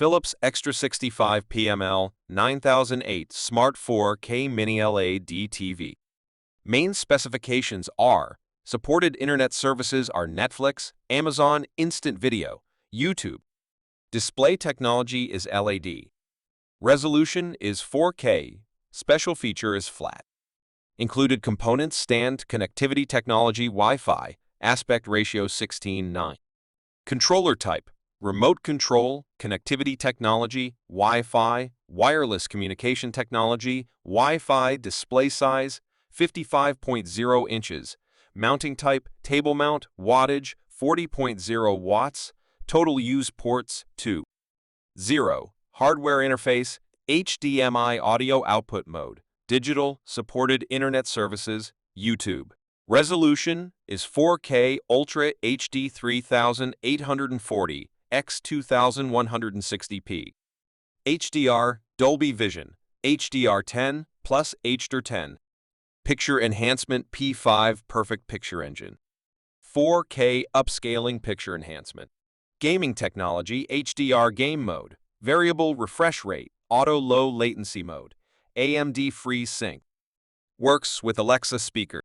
Philips Xtra 65PML9008 Smart 4K Mini LED TV. Main specifications are: supported internet services are Netflix, Amazon Instant Video, YouTube. Display technology is LED. Resolution is 4K. Special feature is flat. Included components: stand, connectivity technology, Wi-Fi, aspect ratio 16:9. Controller type: remote control, connectivity technology, Wi-Fi, wireless communication technology, Wi-Fi. Display size 55.0 inches. Mounting type: table mount. Wattage 40.0 watts. Total use ports 2. 0. Hardware interface: HDMI audio output mode. Digital, supported internet services, YouTube. Resolution is 4K Ultra HD 3840 x 2160p. HDR, Dolby Vision, HDR10 plus Xtra10. Picture enhancement P5 Perfect Picture Engine. 4K upscaling picture enhancement. Gaming technology HDR game mode. Variable refresh rate, auto low latency mode. AMD FreeSync. Works with Alexa speaker.